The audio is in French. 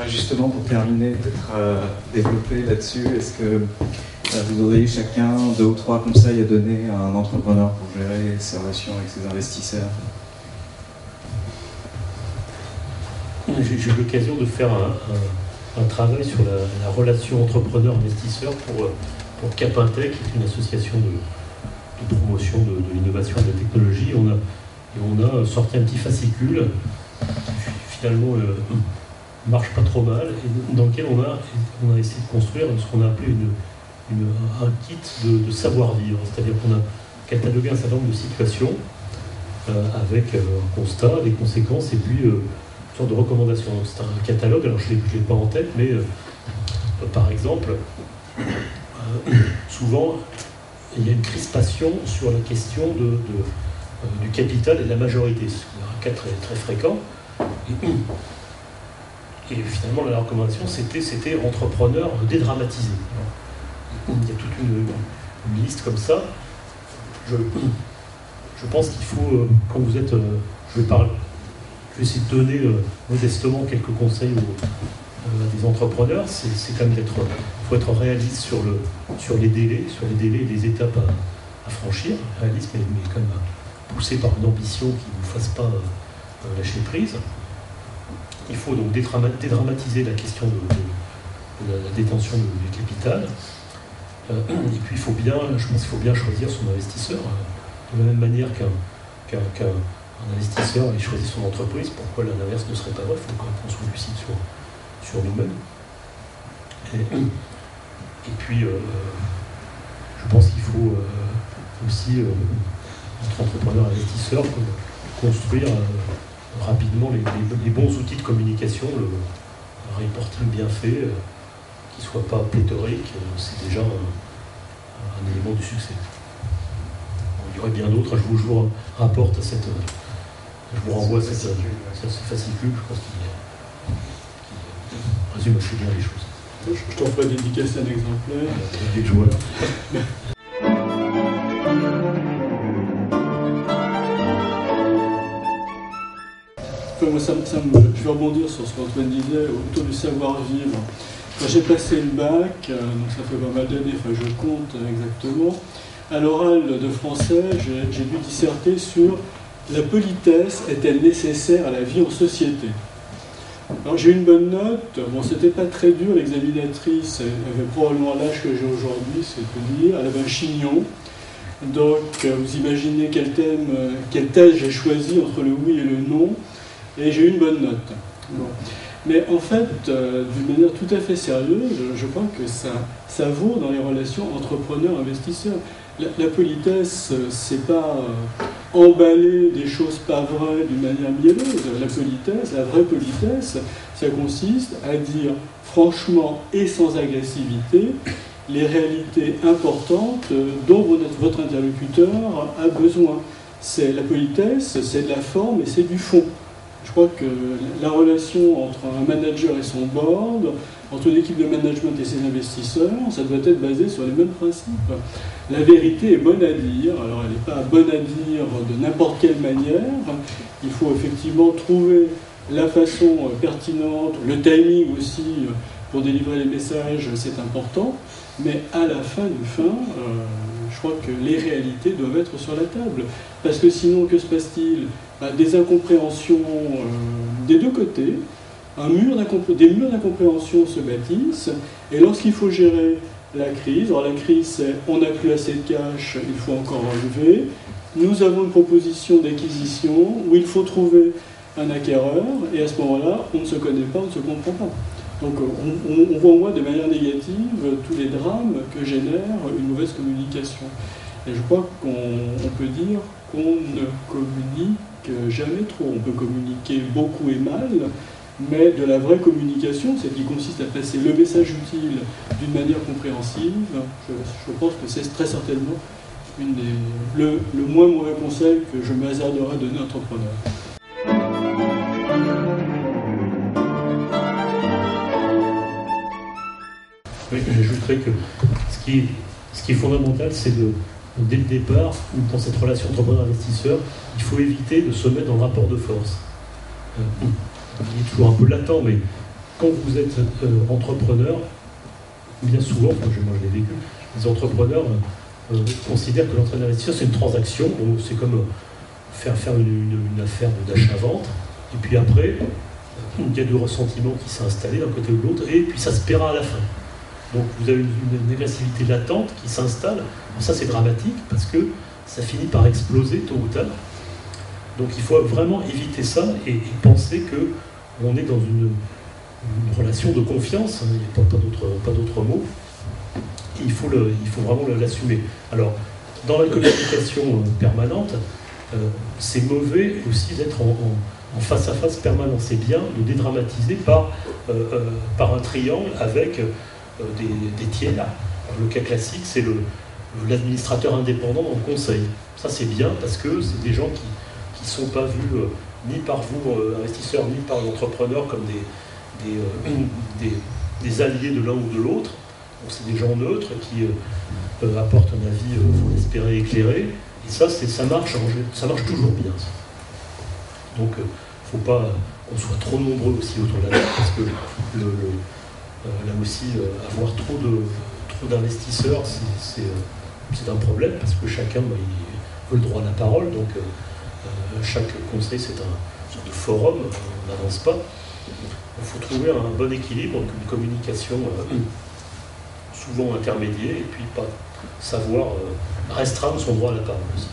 Justement, pour terminer, peut-être développer là-dessus, est-ce que vous auriez chacun 2 ou 3 conseils à donner à un entrepreneur pour gérer ses relations avec ses investisseurs? J'ai eu l'occasion de faire un travail sur la relation entrepreneur-investisseur pour Capintech, qui est une association de promotion de l'innovation et de la technologie. On a sorti un petit fascicule qui finalement marche pas trop mal, et dans lequel on a essayé de construire ce qu'on a appelé un kit de savoir-vivre. C'est-à-dire qu'on a catalogué un certain nombre de situations avec un constat, des conséquences et puis une sorte de recommandation. C'est un catalogue, alors je ne l'ai pas en tête, mais par exemple, souvent il y a une crispation sur la question du capital et de la majorité. C'est un cas très, très fréquent. Et finalement, la recommandation, c'était entrepreneur dédramatisé. Il y a toute une liste comme ça. Je pense qu'il faut, quand vous êtes... je vais essayer de donner modestement quelques conseils à des entrepreneurs. C'est quand même il faut être réaliste sur les délais et les étapes à franchir. Réaliste, mais quand même poussé par une ambition qui ne vous fasse pas lâcher prise. Il faut donc dédramatiser la question de la détention du capital. Et puis je pense qu'il faut bien choisir son investisseur. De la même manière qu'un investisseur il choisit son entreprise, pourquoi l'inverse ne serait pas vrai? Il faut quand même qu'on soit lucide sur nous-mêmes. Et puis, je pense qu'il faut aussi, entre entrepreneurs et investisseurs, construire rapidement les bons outils de communication, un reporting bien fait, qui ne soit pas pléthorique, c'est déjà un élément du succès. Il y aurait bien d'autres, je vous rapporte à cette... Je vous renvoie à ce fascicule, je pense qu'il résume assez bien les choses. Je t'en ferai dédicacer un exemplaire. Dès que je vois là. Enfin, moi, je vais rebondir sur ce qu'Antoine disait autour du savoir-vivre. Quand j'ai passé le bac, donc ça fait pas mal d'années, enfin je compte exactement, à l'oral de français, j'ai dû disserter sur la politesse est-elle nécessaire à la vie en société. Alors j'ai eu une bonne note, bon c'était pas très dur, l'examinatrice avait probablement l'âge que j'ai aujourd'hui, c'est peu dire, elle avait un chignon, donc vous imaginez quel thèse j'ai choisi entre le oui et le non, et j'ai eu une bonne note. Bon. Mais en fait, d'une manière tout à fait sérieuse, je crois que ça vaut dans les relations entrepreneurs-investisseurs. La politesse, c'est pas emballer des choses pas vraies d'une manière mielleuse. La politesse, la vraie politesse, ça consiste à dire franchement et sans agressivité les réalités importantes dont votre interlocuteur a besoin. C'est la politesse, c'est de la forme et c'est du fond. Je crois que la relation entre un manager et son board, entre une équipe de management et ses investisseurs, ça doit être basé sur les mêmes principes. La vérité est bonne à dire, alors elle n'est pas bonne à dire de n'importe quelle manière, il faut effectivement trouver la façon pertinente, le timing aussi pour délivrer les messages, c'est important, mais à la fin du fin, je crois que les réalités doivent être sur la table. Parce que sinon, que se passe-t-il? Des incompréhensions des deux côtés, des murs d'incompréhension se bâtissent, et lorsqu'il faut gérer la crise, alors la crise c'est on n'a plus assez de cash, il faut encore enlever, nous avons une proposition d'acquisition où il faut trouver un acquéreur, et à ce moment-là, on ne se connaît pas, on ne se comprend pas. Donc on voit en moi de manière négative tous les drames que génère une mauvaise communication. Et je crois qu'on peut dire qu'on ne communique jamais trop. On peut communiquer beaucoup et mal, mais de la vraie communication, celle qui consiste à passer le message utile d'une manière compréhensive, je pense que c'est très certainement le moins mauvais conseil que je me hasarderais à donner à un entrepreneur. Oui, j'ajouterais que ce qui est fondamental, c'est dès le départ, ou dans cette relation entrepreneur-investisseur, il faut éviter de se mettre dans le rapport de force. Il est toujours un peu latent, mais quand vous êtes entrepreneur, bien souvent, moi je l'ai vécu, les entrepreneurs considèrent que l'entrée d'investisseur c'est une transaction, donc c'est comme faire une affaire d'achat-vente, et puis après, il y a du ressentiment qui s'est installé d'un côté ou de l'autre, et puis ça se paiera à la fin. Donc vous avez une agressivité latente qui s'installe. Alors ça c'est dramatique parce que ça finit par exploser tôt ou tard. Donc il faut vraiment éviter ça et penser qu'on est dans une relation de confiance, il n'y a pas d'autre mot. Et il faut vraiment l'assumer. Alors dans la communication permanente, c'est mauvais aussi d'être en face-à-face permanent. C'est bien de dédramatiser par un triangle avec des tiers. Alors, le cas classique, c'est l'administrateur indépendant dans le conseil. Ça, c'est bien parce que c'est des gens qui ne sont pas vus ni par vous, investisseurs, ni par l'entrepreneur comme des alliés de l'un ou de l'autre. Donc, c'est des gens neutres qui apportent un avis, il faut l'espérer, éclairé. Et ça marche toujours bien. Ça. Donc, il ne faut pas qu'on soit trop nombreux aussi autour de la table parce que là aussi, avoir trop d'investisseurs, c'est un problème parce que chacun il veut le droit à la parole. Donc, chaque conseil, c'est un sorte de forum, on n'avance pas. Il faut trouver un bon équilibre, une communication souvent intermédiaire et puis pas savoir restreindre son droit à la parole aussi.